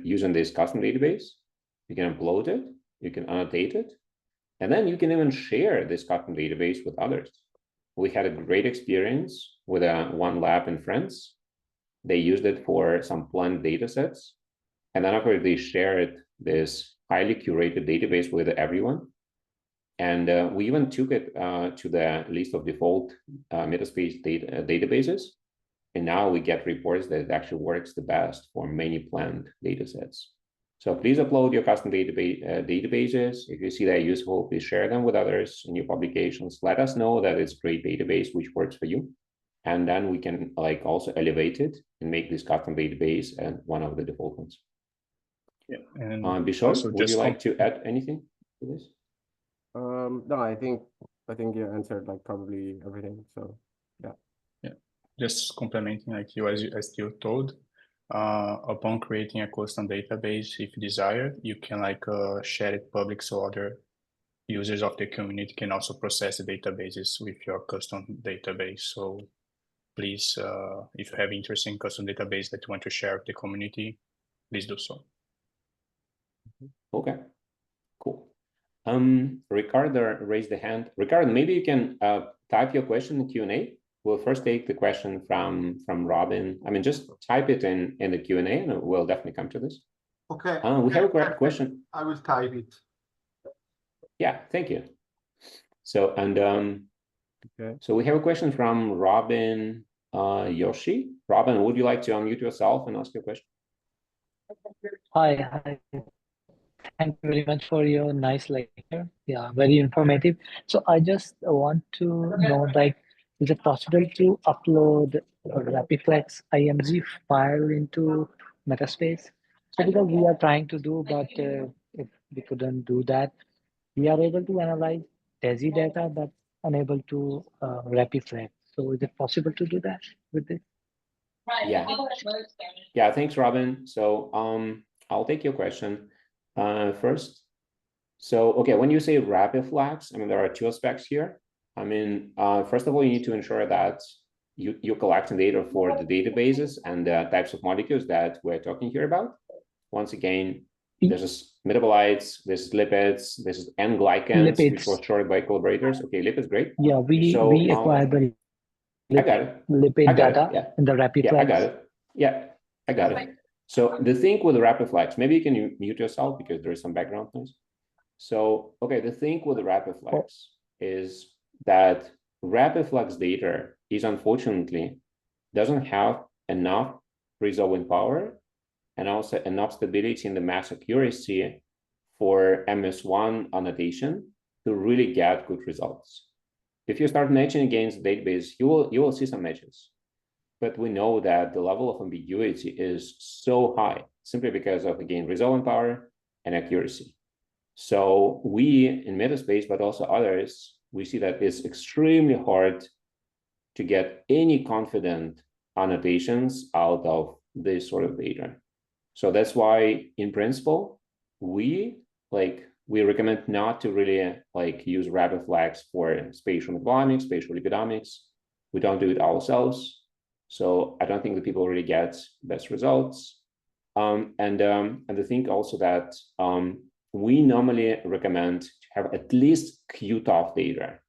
A: using this custom database, you can upload it, you can annotate it, and then you can even share this custom database with others. We had a great experience with one lab in France. They used it for some plant data sets, and then after they shared this highly curated database with everyone. And we even took it to the list of default Metaspace databases. And now we get reports that it actually works the best for many planned data sets. So please upload your custom databases. If you see that useful, please share them with others in your publications. Let us know that it's a great database which works for you. And then we can like also elevate it and make this custom database and one of the default ones.
C: Yeah, and
A: Bishoy,
C: also
A: would
C: just
A: you like to add anything to this?
B: No, I think you answered like probably everything. So yeah.
C: Just complementing like as you told, upon creating a custom database, if desired, you can like share it public so other users of the community can also process the databases with your custom database. So please, if you have interest in custom database that you want to share with the community, please do so.
A: Okay, cool. Ricardo raised the hand. Ricardo, maybe you can type your question in Q&A. We'll first take the question from Robin. I mean, just type it in the Q&A and we'll definitely come to this.
E: Okay.
A: We have a question.
E: I will type it.
A: Yeah, thank you. So, and
B: Okay.
A: so we have a question from Robin Yoshi. Robin, would you like to unmute yourself and ask your question?
F: Hi. Thank you very much for your nice lecture. Yeah, very informative. So I just want to know, like, is it possible to upload a Rapiflex IMG file into METASPACE? So because we are trying to do, but if we couldn't do that, we are able to analyze DESI data, but unable to Rapiflex. So is it possible to do that with this?
A: Yeah, thanks, Robin. So I'll take your question first. So, okay, when you say Rapiflex, I mean, there are two aspects here. I mean, first of all, you need to ensure that you're collecting data for the databases and the types of molecules that we're talking here about. Once again, this is metabolites, this is lipids, this is N-glycans, which was shorted by collaborators. Okay, lipids, great.
F: Yeah, we acquired the
A: I got it.
F: lipid data in the Rapiflex.
A: Yeah, I got it. Yeah, I got it. So the thing with the Rapiflex, maybe you can mute yourself because there is some background noise. So, okay, the thing with the Rapiflex is that Rapiflex data is unfortunately doesn't have enough resolving power and also enough stability in the mass accuracy for MS1 annotation to really get good results. If you start matching against the database, you will see some matches. But we know that the level of ambiguity is so high simply because of, again, resolving power and accuracy. So we in METASPACE, but also others, we see that it's extremely hard to get any confident annotations out of this sort of data. So that's why, in principle, we recommend not to really use Rapiflex for spatial metabolomics, spatial lipidomics. We don't do it ourselves. So I don't think that people really get best results. And the thing also that we normally recommend to have at least QTOF data,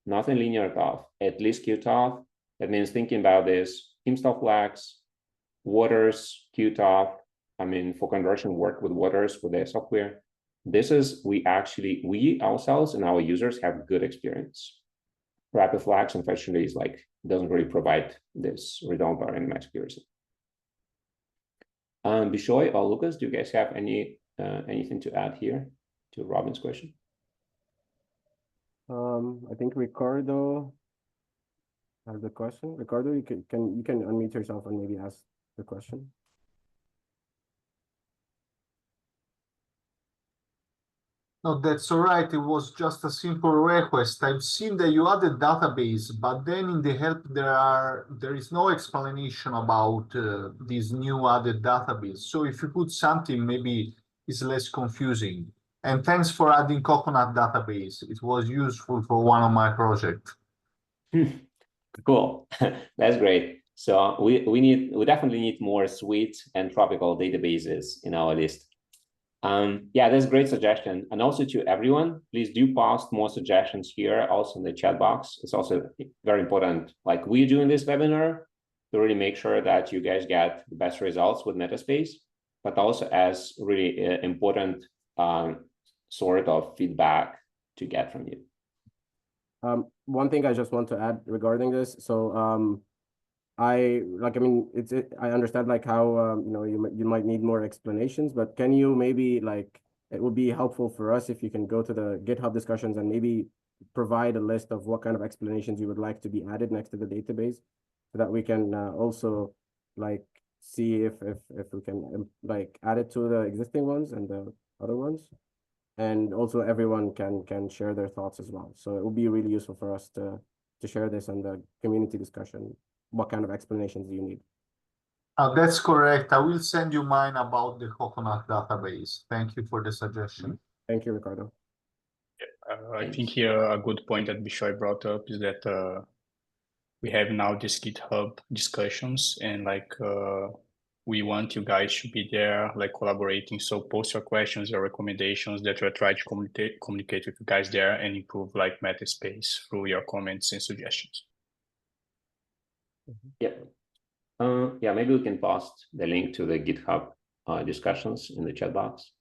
A: not in linear TOF, at least QTOF. That means thinking about this, timsTOF flags, Waters, QTOF. I mean, for conversion work with Waters, with their software. This is, we ourselves and our users have good experience. Rapiflex, unfortunately, is doesn't really provide this resolving power and max accuracy. Bishoy or Lucas, do you guys have anything to add here to Robin's question?
B: I think Ricardo has the question. Ricardo, you can unmute yourself and maybe ask the question.
E: No, that's all right. It was just a simple request. I've seen that you added database, but then in the help there is no explanation about this new added database. So if you put something, maybe it's less confusing. And thanks for adding Coconut database. It was useful for one of my projects.
A: Cool, that's great. So we definitely need more sweet and tropical databases in our list. Yeah, that's a great suggestion. And also to everyone, please do post more suggestions here, also in the chat box. It's also very important, like we do in this webinar, to really make sure that you guys get the best results with METASPACE, but also as really important sort of feedback to get from you.
B: One thing I just want to add regarding this. So I mean, I understand like how you know, you might need more explanations, but can you maybe like, it would be helpful for us if you can go to the GitHub discussions and maybe provide a list of what kind of explanations you would like to be added next to the database, so that we can also like see if we can like add it to the existing ones and the other ones, and also everyone can share their thoughts as well. So it would be really useful for us to share this on the community discussion. What kind of explanations do you need?
E: That's correct. I will send you mine about the coconut database. Thank you for the suggestion.
B: Thank you, Ricardo.
C: I think here a good point that Bishoy brought up is that we have now this GitHub discussions, and like we want you guys to be there, like collaborating. So post your questions, your recommendations that we're trying to communicate with you guys there and improve like MetaSpace through your comments and suggestions.
A: Yeah. Yeah, maybe we can post the link to the GitHub discussions in the chat box.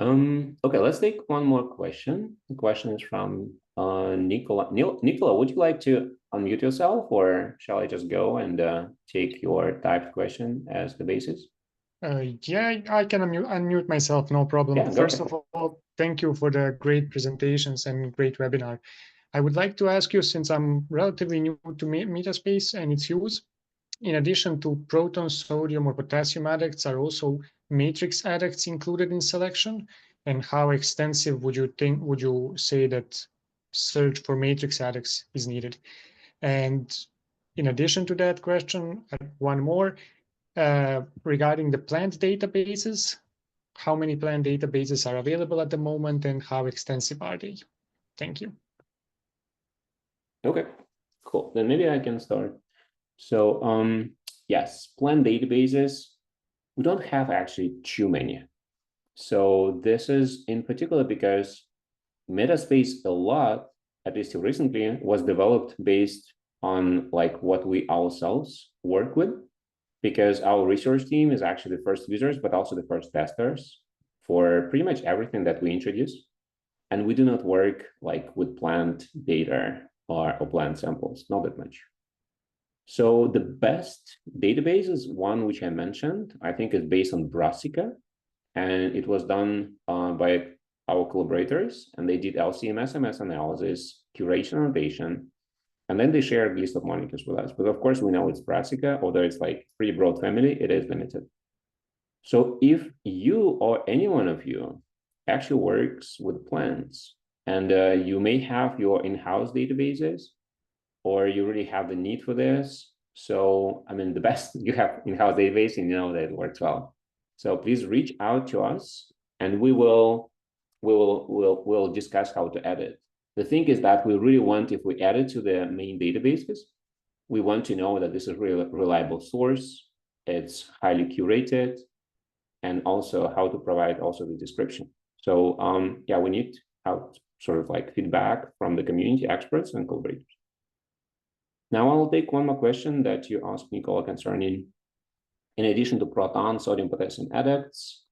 A: Okay, let's take one more question. The question is from Nicola. Nicola, would you like to unmute yourself, or shall I just go and take your typed question as the basis?
G: Yeah, I can unmute myself, no problem.
A: Yeah,
G: First of all, thank you for the great presentations and great webinar. I would like to ask you, since I'm relatively new to METASPACE and its use, in addition to proton, sodium, or potassium adducts, are also matrix adducts included in selection? And how extensive would you say that search for matrix adducts is needed? And in addition to that question, one more. Regarding the plant databases, how many plant databases are available at the moment and how extensive are they? Thank you.
A: Okay, cool. Then maybe I can start. So yes, plant databases, we don't have actually too many. So this is in particular because METASPACE a lot, at least recently, was developed based on like what we ourselves work with, because our research team is actually the first users, but also the first testers for pretty much everything that we introduce. And we do not work like with plant data or plant samples, not that much. So the best database is one which I mentioned, I think is based on Brassica, and it was done by our collaborators, and they did LC-MS analysis, curation annotation, and then they shared a list of molecules with us. But of course, we know it's Brassica, although it's like pretty broad family, it is limited. So if you or any one of you actually works with plants, and you may have your in-house databases, or you really have the need for this. So, I mean, the best you have in-house database, and you know that it works well. So please reach out to us, and we'll discuss how to add it. The thing is that we really want, if we add it to the main databases, we want to know that this is a really reliable source, it's highly curated, and also how to provide also the description. So yeah, we need sort of like feedback from the community experts and collaborators. Now I'll take one more question that you asked, Nicola, concerning, in addition to proton, sodium, potassium adducts,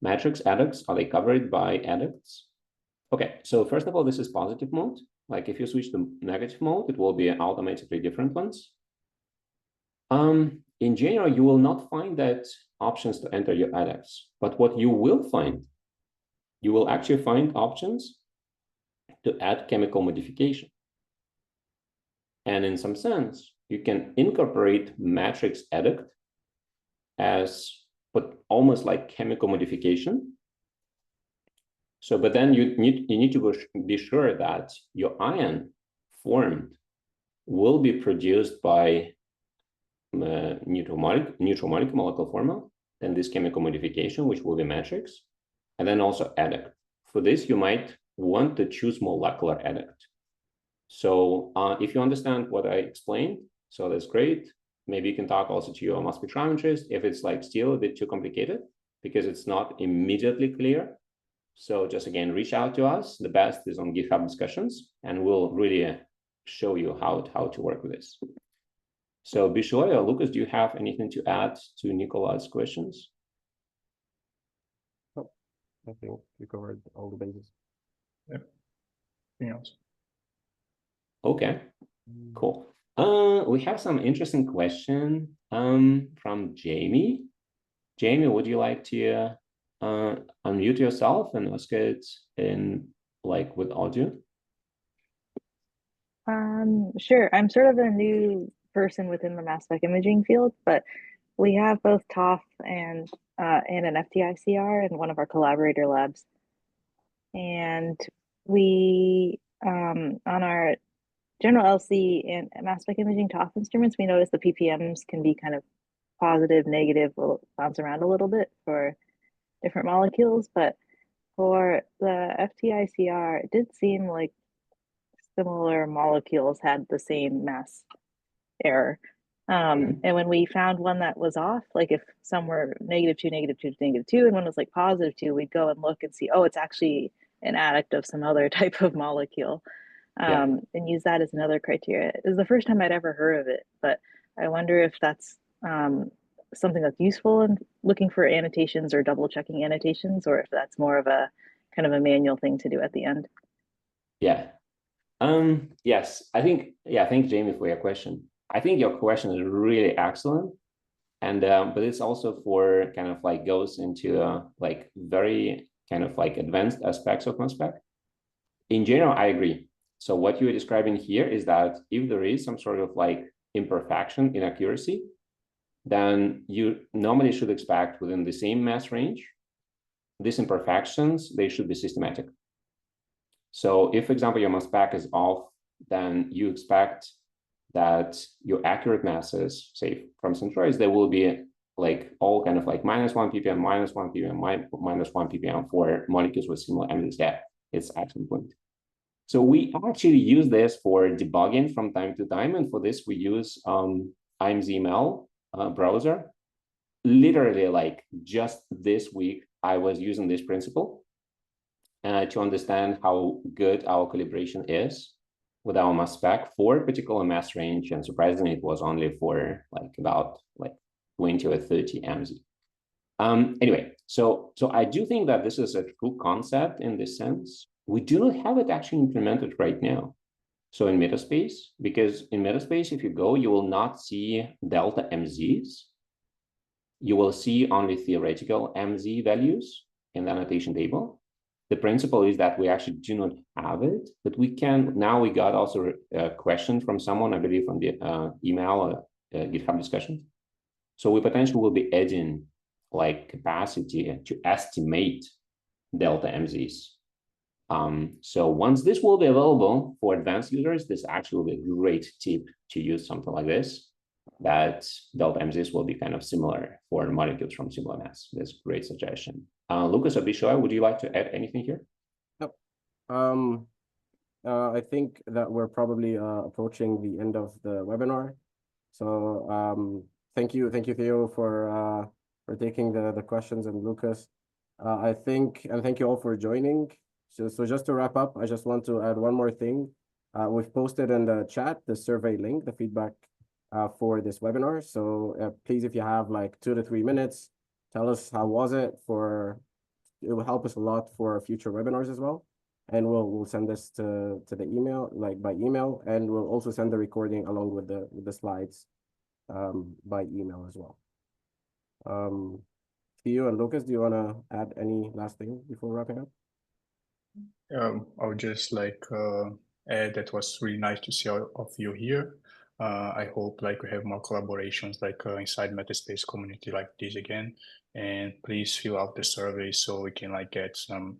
A: matrix adducts, are they covered by adducts? Okay, so first of all, this is positive mode. Like if you switch to negative mode, it will be automatically different ones. In general, you will not find that options to enter your adducts, but what you will find, you will actually find options to add chemical modification. And in some sense, you can incorporate matrix adduct as almost like chemical modification. So, but then you need to be sure that your ion formed will be produced by neutral molecule format, then this chemical modification, which will be matrix, and then also adduct. For this, you might want to choose molecular adduct. So if you understand what I explained, so that's great. Maybe you can talk also to your mass spectrometrist if it's like still a bit too complicated because it's not immediately clear. So just again, reach out to us. The best is on GitHub discussions, and we'll really show you how to work with this. So Bishoy or Lucas, do you have anything to add to Nicola's questions?
B: Oh, I think we covered all the bases.
C: Yep. Anything else?
A: Okay, cool. We have some interesting question from Jamie. Jamie, would you like to unmute yourself and ask it in like with audio?
H: Sure. I'm sort of a new person within the mass spec imaging field, but we have both TOF and an FTICR in one of our collaborator labs. And we, on our general LC and mass spec imaging TOF instruments, we notice the PPMs can be kind of positive, negative, will bounce around a little bit for different molecules. But for the FTICR, it did seem like similar molecules had the same mass error. And when we found one that was off, like if some were -2, -2, -2, and one was like +2, we'd go and look and see, oh, it's actually an adduct of some other type of molecule, and use that as another criteria. It was the first time I'd ever heard of it, but I wonder if that's something that's useful in looking for annotations or double checking annotations, or if that's more of a kind of a manual thing to do at the end.
A: Yeah. Yes, I think, thanks, Jamie, for your question. I think your question is really excellent. And, but it's also for kind of like goes into like very kind of like advanced aspects of mass spec. In general, I agree. So what you're describing here is that if there is some sort of like imperfection in accuracy, then you normally should expect within the same mass range, these imperfections, they should be systematic. So if, for example, your mass spec is off, then you expect that your accurate masses, say from centroids, there will be like all kind of like -1 ppm, -1 ppm, -1 ppm for molecules with similar MZs. Yeah, it's excellent point. So we actually use this for debugging from time to time, and for this we use IMZML browser. Literally, like just this week, I was using this principle to understand how good our calibration is with our mass spec for a particular mass range, and surprisingly, it was only for like about like 20 or 30 MZ. Anyway, so I do think that this is a true concept in this sense. We do not have it actually implemented right now. So in METASPACE, because in METASPACE, if you go, you will not see delta MZs. You will see only theoretical MZ values in the annotation table. The principle is that we actually do not have it, but we can. Now we got also a question from someone, I believe, from the email or GitHub discussion. So we potentially will be adding like capacity to estimate delta MZs. So once this will be available for advanced users, this actually will be a great tip to use something like this, that delta MZs will be kind of similar for molecules from similar mass. That's a great suggestion. Lucas or Bishoy, would you like to add anything here?
B: Yep. I think that we're probably approaching the end of the webinar. So thank you, Theo, for taking the questions, and Lucas. I think, and thank you all for joining. So just to wrap up, I just want to add one more thing. We've posted in the chat the survey link, the feedback for this webinar. So please, if you have like 2 to 3 minutes, tell us how was it. It will help us a lot for future webinars as well. And we'll send this to the email, like by email, and we'll also send the recording along with the slides by email as well. Theo and Lucas, do you want to add any last thing before wrapping up?
C: I would just like add that was really nice to see all of you here. I hope like we have more collaborations like inside METASPACE community like this again. And please fill out the survey so we can like get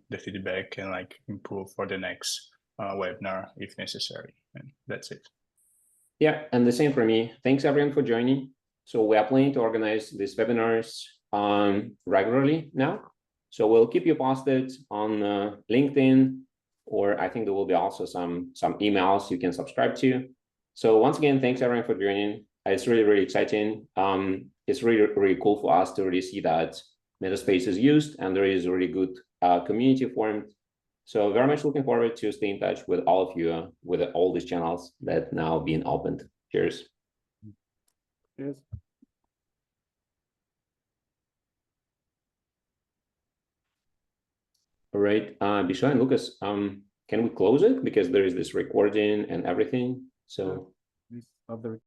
C: the feedback and like improve for the next webinar if necessary. And that's it.
A: Yeah, and the same for me. Thanks everyone for joining. So we are planning to organize these webinars regularly now. So we'll keep you posted on LinkedIn, or I think there will be also some emails you can subscribe to. So once again, thanks everyone for joining. It's really, really exciting. It's really, really cool for us to really see that METASPACE is used and there is a really good community formed. So very much looking forward to stay in touch with all of you with all these channels that now being opened. Cheers.
B: Cheers.
A: All right, Bishoy and Lucas, can we close it? Because there is this recording and everything. So
B: of the